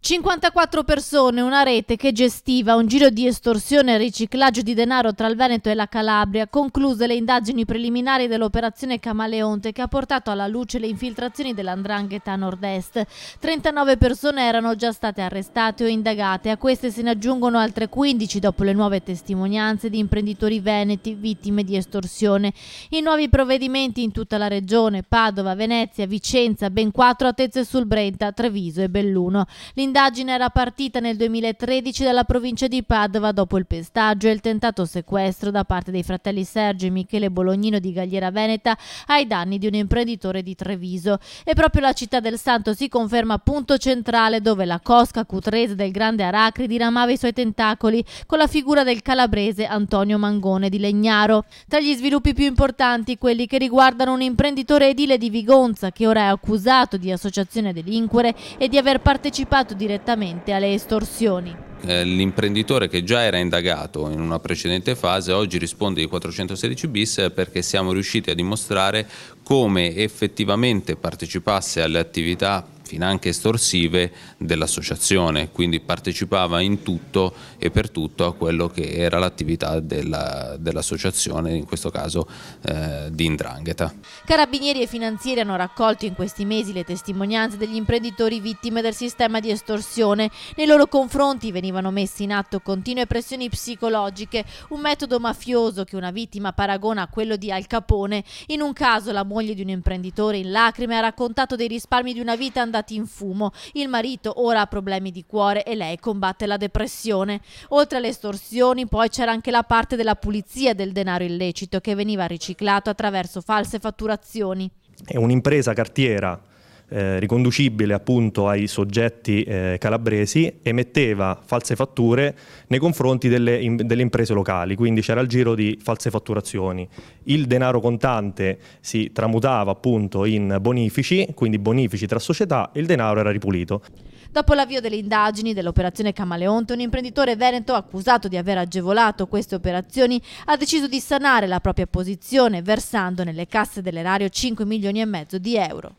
54 persone, una rete che gestiva un giro di estorsione e riciclaggio di denaro tra il Veneto e la Calabria, concluse le indagini preliminari dell'operazione Camaleonte che ha portato alla luce le infiltrazioni dell''ndrangheta a nord-est. 39 persone erano già state arrestate o indagate, a queste se ne aggiungono altre 15 dopo le nuove testimonianze di imprenditori veneti vittime di estorsione. I nuovi provvedimenti in tutta la regione, Padova, Venezia, Vicenza, ben 4 a Tezze sul Brenta, Treviso e Belluno. L'indagine era partita nel 2013 dalla provincia di Padova dopo il pestaggio e il tentato sequestro da parte dei fratelli Sergio e Michele Bolognino di Galliera Veneta ai danni di un imprenditore di Treviso. E proprio la città del Santo si conferma punto centrale dove la cosca cutrese del grande Aracri diramava i suoi tentacoli con la figura del calabrese Antonio Mangone di Legnaro. Tra gli sviluppi più importanti quelli che riguardano un imprenditore edile di Vigonza che ora è accusato di associazione a delinquere e di aver partecipato direttamente alle estorsioni. L'imprenditore, che già era indagato in una precedente fase, oggi risponde di 416 bis perché siamo riusciti a dimostrare come effettivamente partecipasse alle attività finanche estorsive dell'associazione, quindi partecipava in tutto e per tutto a quello che era l'attività dell'associazione, in questo caso di 'ndrangheta. Carabinieri e finanzieri hanno raccolto in questi mesi le testimonianze degli imprenditori vittime del sistema di estorsione. Nei loro confronti venivano messe in atto continue pressioni psicologiche, un metodo mafioso che una vittima paragona a quello di Al Capone. In un caso la moglie di un imprenditore in lacrime ha raccontato dei risparmi di una vita andati in fumo. Il marito ora ha problemi di cuore e lei combatte la depressione. Oltre alle estorsioni poi c'era anche la parte della pulizia del denaro illecito che veniva riciclato attraverso false fatturazioni. È un'impresa cartiera riconducibile appunto ai soggetti calabresi, emetteva false fatture nei confronti delle imprese locali, quindi c'era il giro di false fatturazioni. Il denaro contante si tramutava appunto in bonifici, quindi bonifici tra società, e il denaro era ripulito. Dopo l'avvio delle indagini dell'operazione Camaleonte, un imprenditore veneto accusato di aver agevolato queste operazioni ha deciso di sanare la propria posizione versando nelle casse dell'erario 5,5 milioni di euro.